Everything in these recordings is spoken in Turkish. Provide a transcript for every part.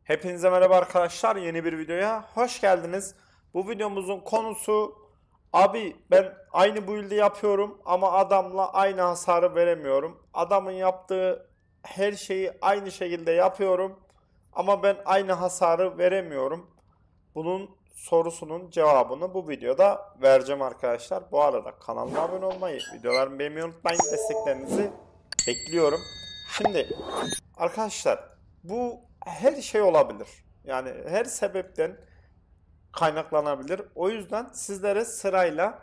Hepinize merhaba arkadaşlar. Yeni bir videoya hoş geldiniz. Bu videomuzun konusu abi ben aynı build'i yapıyorum ama adamla aynı hasarı veremiyorum. Adamın yaptığı her şeyi aynı şekilde yapıyorum ama ben aynı hasarı veremiyorum. Bunun sorusunun cevabını bu videoda vereceğim arkadaşlar. Bu arada kanalıma abone olmayı, videolarımı beğenmeyi unutmayın. Desteklerinizi bekliyorum. Şimdi arkadaşlar bu her şey olabilir. Yani her sebepten kaynaklanabilir. O yüzden sizlere sırayla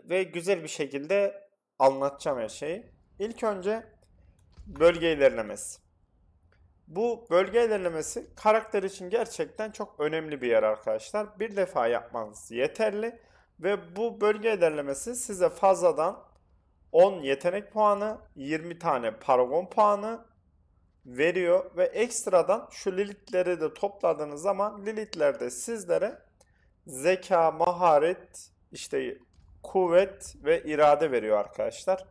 ve güzel bir şekilde anlatacağım her şeyi. İlk önce bölge ilerlemesi. Bu bölge ilerlemesi karakter için gerçekten çok önemli bir yer arkadaşlar. Bir defa yapmanız yeterli ve bu bölge ilerlemesi size fazladan 10 yetenek puanı, 20 tane paragon puanı veriyor ve ekstradan şu Lilith'leri de topladığınız zaman Lilith'ler de sizlere zeka, maharet, işte kuvvet ve irade veriyor arkadaşlar.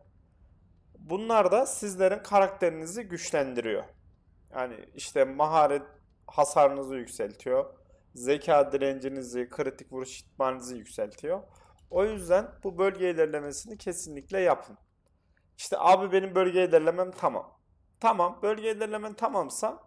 Bunlar da sizlerin karakterinizi güçlendiriyor. Yani işte maharet hasarınızı yükseltiyor. Zeka direncinizi, kritik vuruş ihtimalinizi yükseltiyor. O yüzden bu bölge ilerlemesini kesinlikle yapın. İşte abi benim bölge ilerlemem tamam. Tamam, bölge ilerlemen tamamsa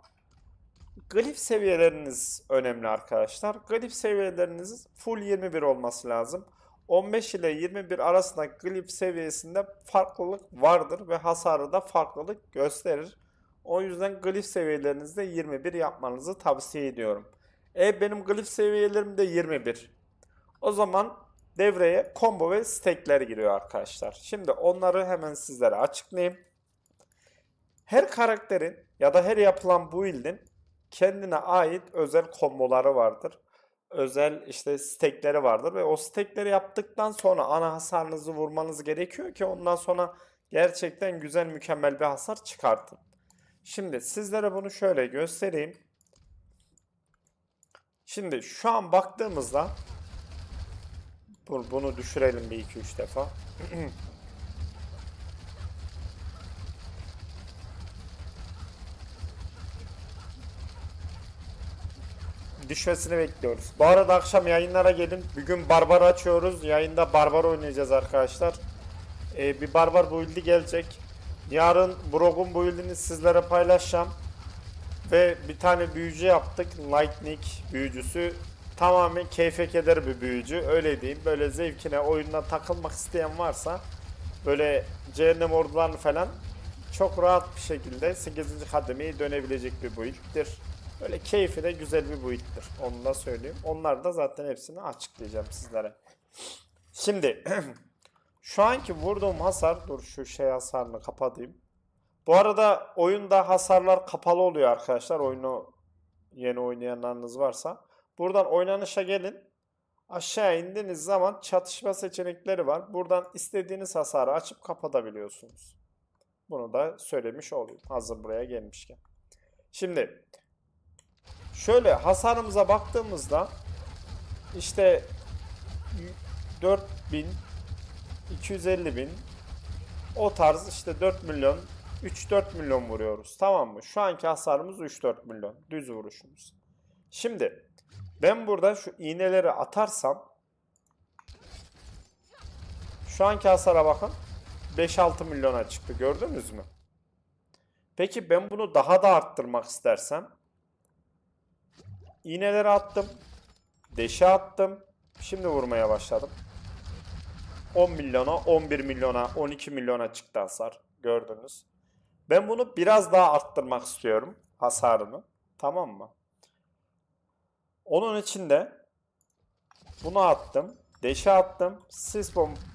glif seviyeleriniz önemli arkadaşlar. Glif seviyeleriniz full 21 olması lazım. 15 ile 21 arasında glif seviyesinde farklılık vardır ve hasarı da farklılık gösterir. O yüzden glif seviyelerinizde 21 yapmanızı tavsiye ediyorum. Benim glif seviyelerim de 21. O zaman devreye combo ve stackler giriyor arkadaşlar. Şimdi onları hemen sizlere açıklayayım. Her karakterin ya da her yapılan build'in kendine ait özel komboları vardır. Özel işte stackleri vardır ve o stackleri yaptıktan sonra ana hasarınızı vurmanız gerekiyor ki ondan sonra gerçekten güzel mükemmel bir hasar çıkartın. Şimdi sizlere bunu şöyle göstereyim. Şimdi şu an baktığımızda bunu düşürelim bir iki üç defa. Düşmesini bekliyoruz. Bu arada akşam yayınlara gelin. Bugün barbar açıyoruz. Yayında barbar oynayacağız arkadaşlar. Bir barbar build'i gelecek. Yarın Brog'un build'ini sizlere paylaşacağım. Ve bir tane büyücü yaptık. Lightning büyücüsü. Tamamen keyfe keder bir büyücü. Öyle diyeyim. Böyle zevkine oyununa takılmak isteyen varsa böyle cehennem ordularını falan çok rahat bir şekilde 8. kademeye dönebilecek bir build'dir. Böyle keyfi de güzel bir build'dir. Onu da söyleyeyim. Onlar da zaten hepsini açıklayacağım sizlere. Şimdi şu anki vurduğum hasar, dur şu şey hasarını kapatayım. Bu arada oyunda hasarlar kapalı oluyor arkadaşlar. Oyunu yeni oynayanlarınız varsa. Buradan oynanışa gelin. Aşağı indiğiniz zaman çatışma seçenekleri var. Buradan istediğiniz hasarı açıp kapatabiliyorsunuz. Bunu da söylemiş olayım hazır buraya gelmişken. Şimdi şöyle hasarımıza baktığımızda işte 4000, 250 bin o tarz işte 4 milyon 3-4 milyon vuruyoruz, tamam mı? Şu anki hasarımız 3-4 milyon düz vuruşumuz. Şimdi ben burada şu iğneleri atarsam şu anki hasara bakın 5-6 milyona çıktı, gördünüz mü? Peki ben bunu daha da arttırmak istersem iğneleri attım, deşe attım, şimdi vurmaya başladım. 10 milyona, 11 milyona, 12 milyona çıktı hasar, gördünüz. Ben bunu biraz daha arttırmak istiyorum hasarını, tamam mı? Onun için de bunu attım, deşe attım,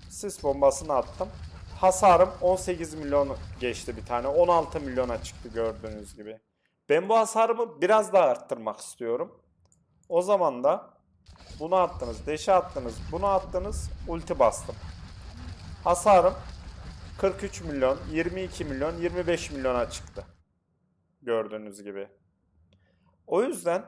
sis bombasını attım. Hasarım 18 milyon geçti bir tane. 16 milyona çıktı gördüğünüz gibi. Ben bu hasarımı biraz daha arttırmak istiyorum. O zaman da bunu attınız, deşe attınız, bunu attınız, ulti bastım. Hasarım 43 milyon, 22 milyon, 25 milyona çıktı. Gördüğünüz gibi. O yüzden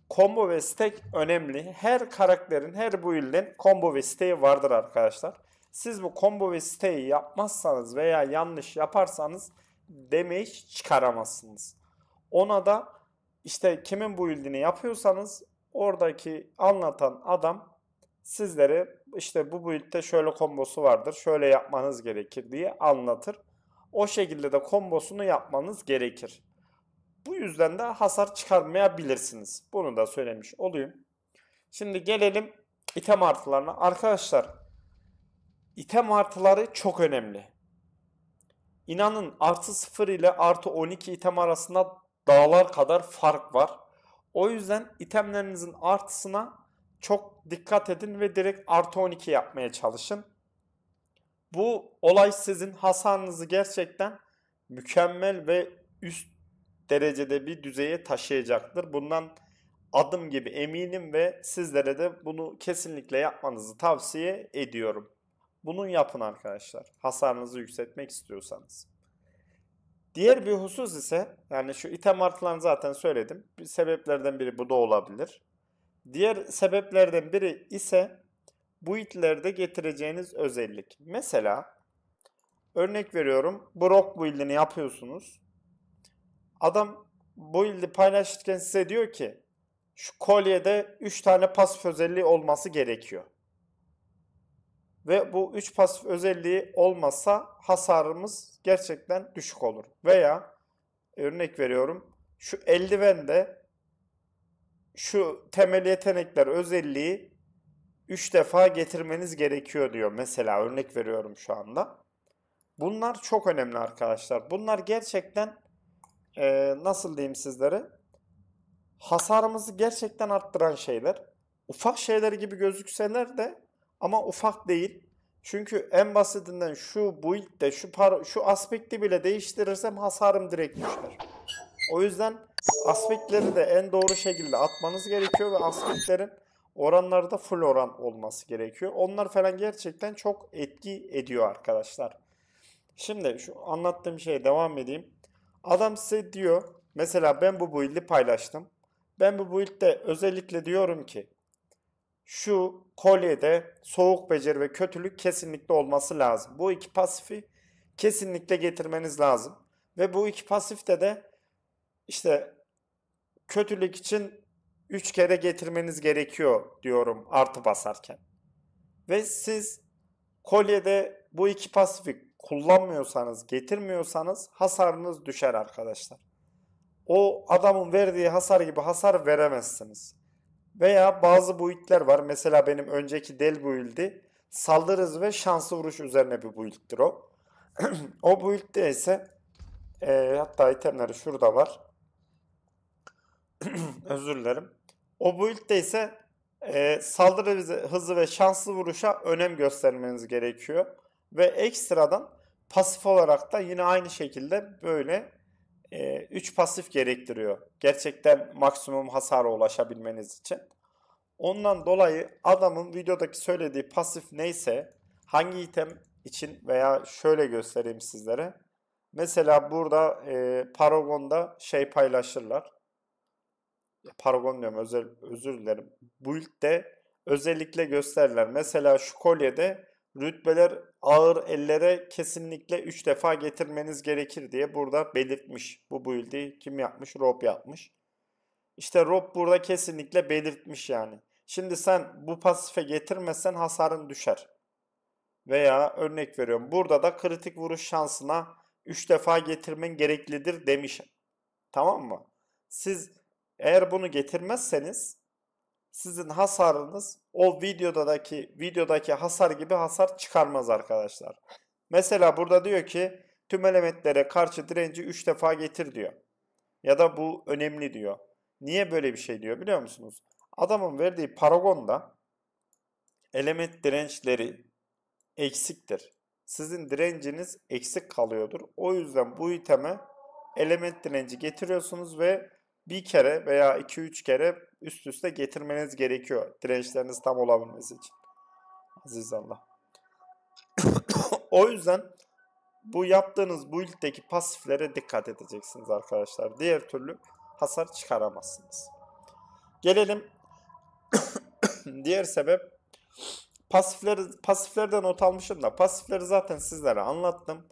combo ve stack önemli. Her karakterin, her build'in combo ve stack'i vardır arkadaşlar. Siz bu combo ve stack'i yapmazsanız veya yanlış yaparsanız damage çıkaramazsınız. Ona da işte kimin build'ini yapıyorsanız oradaki anlatan adam sizlere işte bu build'de şöyle kombosu vardır, şöyle yapmanız gerekir diye anlatır. O şekilde de kombosunu yapmanız gerekir. Bu yüzden de hasar çıkarmayabilirsiniz. Bunu da söylemiş olayım. Şimdi gelelim item artılarına. Arkadaşlar, item artıları çok önemli. İnanın artı 0 ile artı 12 item arasında dağlar kadar fark var. O yüzden itemlerinizin artısına çok dikkat edin ve direkt artı 12 yapmaya çalışın. Bu olay sizin hasarınızı gerçekten mükemmel ve üst derecede bir düzeye taşıyacaktır. Bundan adım gibi eminim ve sizlere de bunu kesinlikle yapmanızı tavsiye ediyorum. Bunu yapın arkadaşlar. Hasarınızı yükseltmek istiyorsanız. Diğer bir husus ise yani şu item artılarını zaten söyledim. Bir sebeplerden biri bu da olabilir. Diğer sebeplerden biri ise bu itlerde getireceğiniz özellik. Mesela örnek veriyorum. Brock build'ini yapıyorsunuz. Adam build'i paylaşırken size diyor ki şu kolyede 3 tane pasif özelliği olması gerekiyor. Ve bu 3 pasif özelliği olmazsa hasarımız gerçekten düşük olur. Veya örnek veriyorum şu eldivende şu temel yetenekler özelliği 3 defa getirmeniz gerekiyor diyor. Mesela örnek veriyorum şu anda. Bunlar çok önemli arkadaşlar. Bunlar gerçekten nasıl diyeyim sizlere? Hasarımızı gerçekten arttıran şeyler. Ufak şeyler gibi gözükseler de ama ufak değil. Çünkü en basitinden şu build'de şu aspekti bile değiştirirsem hasarım direkt düşer. O yüzden aspektleri de en doğru şekilde atmanız gerekiyor ve aspektlerin oranları da full oran olması gerekiyor. Onlar falan gerçekten çok etki ediyor arkadaşlar. Şimdi şu anlattığım şeye devam edeyim. Adam size diyor, mesela ben bu build'i paylaştım. Ben bu build'de özellikle diyorum ki şu kolyede soğuk beceri ve kötülük kesinlikle olması lazım. Bu iki pasifi kesinlikle getirmeniz lazım. Ve bu iki pasifte de işte kötülük için 3 kere getirmeniz gerekiyor diyorum artı basarken. Ve siz kolyede bu iki pasifi kullanmıyorsanız, getirmiyorsanız hasarınız düşer arkadaşlar. O adamın verdiği hasar gibi hasar veremezsiniz. Veya bazı build'ler var. Mesela benim önceki Del build'i saldırı hızı ve şanslı vuruş üzerine bir build'tir o. O build'de ise hatta itemleri şurada var. Özür dilerim. O build'de ise saldırı hızı ve şanslı vuruşa önem göstermeniz gerekiyor. Ve ekstradan pasif olarak da yine aynı şekilde böyle 3 pasif gerektiriyor. Gerçekten maksimum hasara ulaşabilmeniz için. Ondan dolayı adamın videodaki söylediği pasif neyse hangi item için veya şöyle göstereyim sizlere. Mesela burada Paragon'da şey paylaşırlar. Paragon diyorum, özür dilerim. Build'de özellikle gösterirler. Mesela şu kolyede rütbeler ağır ellere kesinlikle 3 defa getirmeniz gerekir diye burada belirtmiş. Bu build'i kim yapmış? Rob yapmış. İşte Rob burada kesinlikle belirtmiş yani. Şimdi sen bu pasife getirmezsen hasarın düşer. Veya örnek veriyorum. Burada da kritik vuruş şansına 3 defa getirmen gereklidir demiş. Tamam mı? Siz eğer bunu getirmezseniz sizin hasarınız o videodaki hasar gibi hasar çıkarmaz arkadaşlar. Mesela burada diyor ki tüm elementlere karşı direnci 3 defa getir diyor. Ya da bu önemli diyor. Niye böyle bir şey diyor biliyor musunuz? Adamın verdiği Paragon'da element dirençleri eksiktir. Sizin direnciniz eksik kalıyordur. O yüzden bu iteme element direnci getiriyorsunuz ve bir kere veya 2-3 kere üst üste getirmeniz gerekiyor. Dirençleriniz tam olabilmesi için. Aziz Allah. O yüzden bu yaptığınız build'deki pasiflere dikkat edeceksiniz arkadaşlar. Diğer türlü hasar çıkaramazsınız. Gelelim diğer sebep pasiflerden not almışım da pasifleri zaten sizlere anlattım.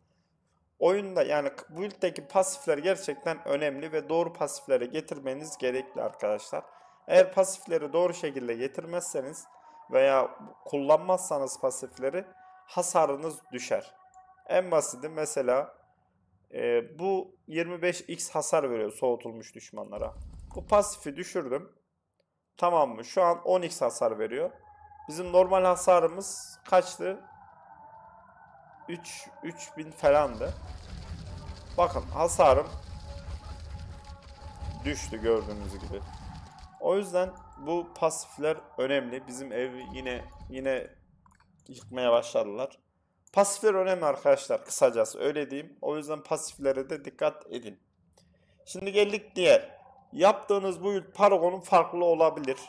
oyunda yani bu build'deki pasifler gerçekten önemli ve doğru pasiflere getirmeniz gerekli arkadaşlar. Eğer pasifleri doğru şekilde getirmezseniz veya kullanmazsanız pasifleri hasarınız düşer. En basiti mesela bu 25x hasar veriyor soğutulmuş düşmanlara. Bu pasifi düşürdüm. Tamam mı? Şu an 10x hasar veriyor. Bizim normal hasarımız kaçtı? 3000 falandı. Bakın hasarım düştü gördüğünüz gibi. O yüzden bu pasifler önemli. Bizim evi yine yıkmaya başladılar. Pasifler önemli arkadaşlar, kısacası öyle diyeyim. O yüzden pasiflere de dikkat edin. Şimdi geldik diğer. Yaptığınız bu paragonun farklı olabilir.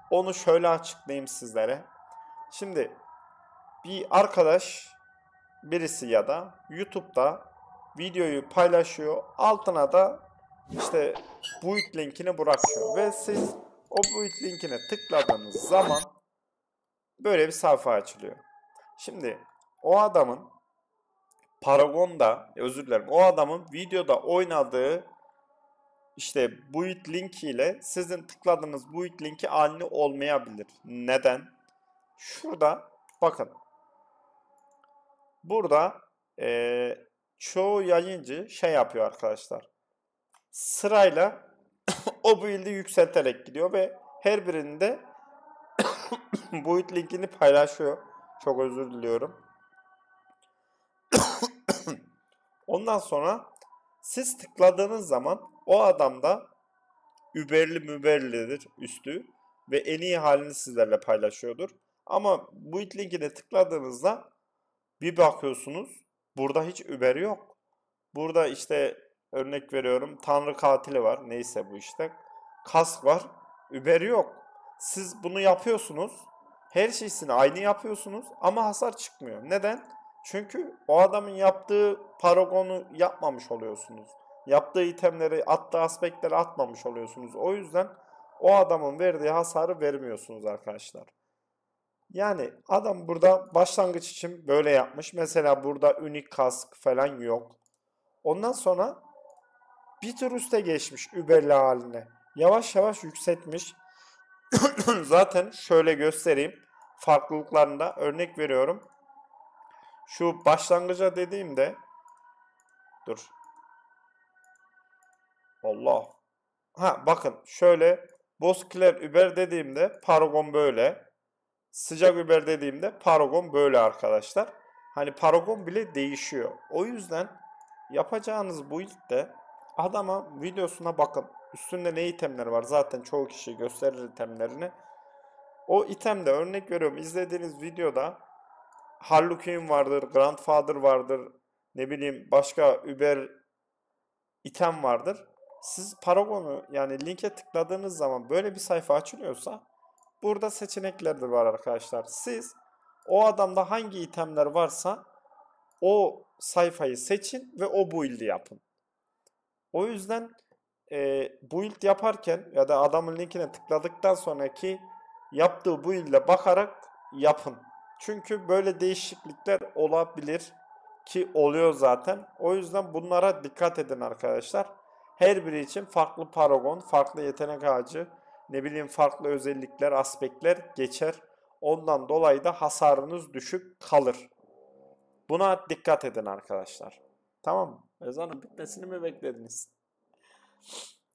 Onu şöyle açıklayayım sizlere. Şimdi bir arkadaş birisi ya da YouTube'da videoyu paylaşıyor. Altına da işte build linkini bırakıyor. Ve siz o build linkine tıkladığınız zaman böyle bir sayfa açılıyor. Şimdi o adamın Paragon'da, özür dilerim, o adamın videoda oynadığı işte build linki ile sizin tıkladığınız build linki aynı olmayabilir. Neden? Şurada bakın. Burada çoğu yayıncı şey yapıyor arkadaşlar. Sırayla o build'i yükselterek gidiyor ve her birinde build linkini paylaşıyor. Çok özür diliyorum. Ondan sonra siz tıkladığınız zaman o adamda überli müberlidir üstü ve en iyi halini sizlerle paylaşıyordur. Ama build linkine tıkladığınızda bir bakıyorsunuz burada hiç über yok. Burada işte örnek veriyorum Tanrı katili var. Neyse bu işte. Kask var. Über yok. Siz bunu yapıyorsunuz. Her şeysini aynı yapıyorsunuz ama hasar çıkmıyor. Neden? Çünkü o adamın yaptığı paragonu yapmamış oluyorsunuz. Yaptığı itemleri, attığı aspektleri atmamış oluyorsunuz. O yüzden o adamın verdiği hasarı vermiyorsunuz arkadaşlar. Yani adam burada başlangıç için böyle yapmış. Mesela burada unik kask falan yok. Ondan sonra bir tür üste geçmiş überli haline. Yavaş yavaş yükseltmiş. Zaten şöyle göstereyim. Farklılıklarında örnek veriyorum. Şu başlangıca dediğimde dur. Allah. Ha bakın şöyle Boskler Uber dediğimde Paragon böyle. Sıcak Uber dediğimde Paragon böyle arkadaşlar. Hani Paragon bile değişiyor. O yüzden yapacağınız bu ilkte adama videosuna bakın. Üstünde ne itemler var? Zaten çoğu kişi gösterir itemlerini. O itemde örnek veriyorum izlediğiniz videoda Harlequin vardır, Grandfather vardır, ne bileyim başka Uber item vardır. Siz Paragon'u yani linke tıkladığınız zaman böyle bir sayfa açılıyorsa burada seçenekler de var arkadaşlar. Siz o adamda hangi itemler varsa o sayfayı seçin ve o build'i yapın. O yüzden build yaparken ya da adamın linkine tıkladıktan sonraki yaptığı build'e bakarak yapın. Çünkü böyle değişiklikler olabilir ki oluyor zaten. O yüzden bunlara dikkat edin arkadaşlar. Her biri için farklı paragon, farklı yetenek ağacı, ne bileyim farklı özellikler, aspektler geçer. Ondan dolayı da hasarınız düşük kalır. Buna dikkat edin arkadaşlar. Tamam mı? Ezanın bitmesini mi beklediniz?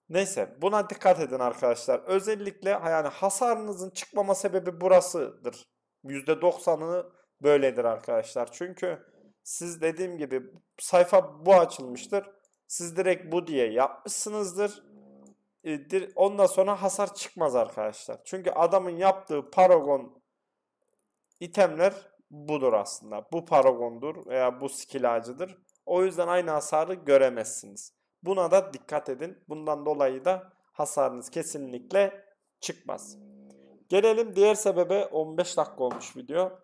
Neyse buna dikkat edin arkadaşlar. Özellikle yani hasarınızın çıkmama sebebi burasıdır. %90'ı böyledir arkadaşlar. Çünkü siz dediğim gibi sayfa bu açılmıştır. Siz direkt bu diye yapmışsınızdır. Ondan sonra hasar çıkmaz arkadaşlar. Çünkü adamın yaptığı paragon itemler budur aslında. Bu paragondur veya bu skill ağacıdır. O yüzden aynı hasarı göremezsiniz. Buna da dikkat edin. Bundan dolayı da hasarınız kesinlikle çıkmaz. Gelelim diğer sebebe. 15 dakika olmuş video.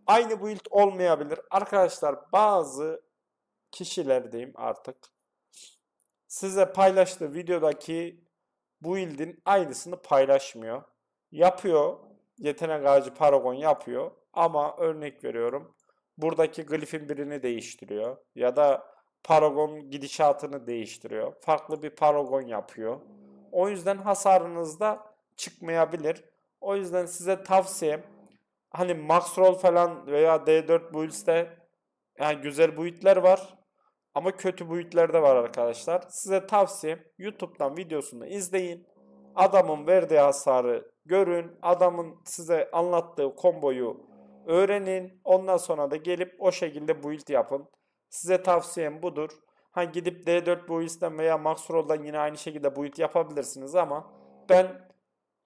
Aynı build olmayabilir. Arkadaşlar bazı kişiler diyeyim artık size paylaştığı videodaki build'in aynısını paylaşmıyor. Yapıyor. Yetenek ağacı paragon yapıyor. Ama örnek veriyorum. Buradaki glifin birini değiştiriyor. Ya da Paragon gidişatını değiştiriyor. Farklı bir paragon yapıyor. O yüzden hasarınız da çıkmayabilir. O yüzden size tavsiyem hani Max Roll falan veya D4 Buills'te yani güzel build'ler var ama kötü build'ler de var arkadaşlar. Size tavsiyem YouTube'dan videosunu izleyin. Adamın verdiği hasarı görün. Adamın size anlattığı komboyu öğrenin. Ondan sonra da gelip o şekilde build yapın. Size tavsiyem budur. Ha gidip D4 build'den veya Max Roll'dan yine aynı şekilde build yapabilirsiniz ama ben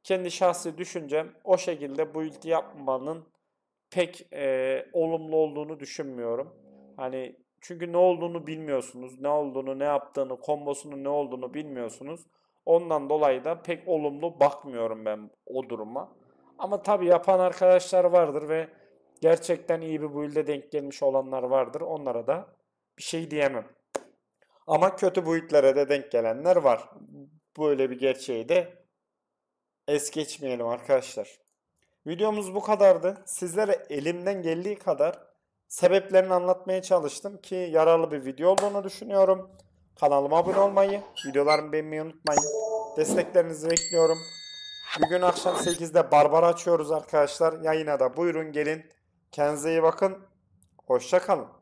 kendi şahsi düşüncem o şekilde build yapmanın pek olumlu olduğunu düşünmüyorum. Hani çünkü ne olduğunu bilmiyorsunuz. Ne olduğunu, ne yaptığını, kombosunun ne olduğunu bilmiyorsunuz. Ondan dolayı da pek olumlu bakmıyorum ben o duruma. Ama tabii yapan arkadaşlar vardır ve gerçekten iyi bir build'e denk gelmiş olanlar vardır. Onlara da bir şey diyemem. Ama kötü build'lere de denk gelenler var. Böyle bir gerçeği de es geçmeyelim arkadaşlar. Videomuz bu kadardı. Sizlere elimden geldiği kadar sebeplerini anlatmaya çalıştım ki yararlı bir video olduğunu düşünüyorum. Kanalıma abone olmayı, videolarımı beğenmeyi unutmayın. Desteklerinizi bekliyorum. Bugün akşam 8'de Barbar açıyoruz arkadaşlar. Yayına da buyurun gelin. Kendinize iyi bakın. Hoşça kalın.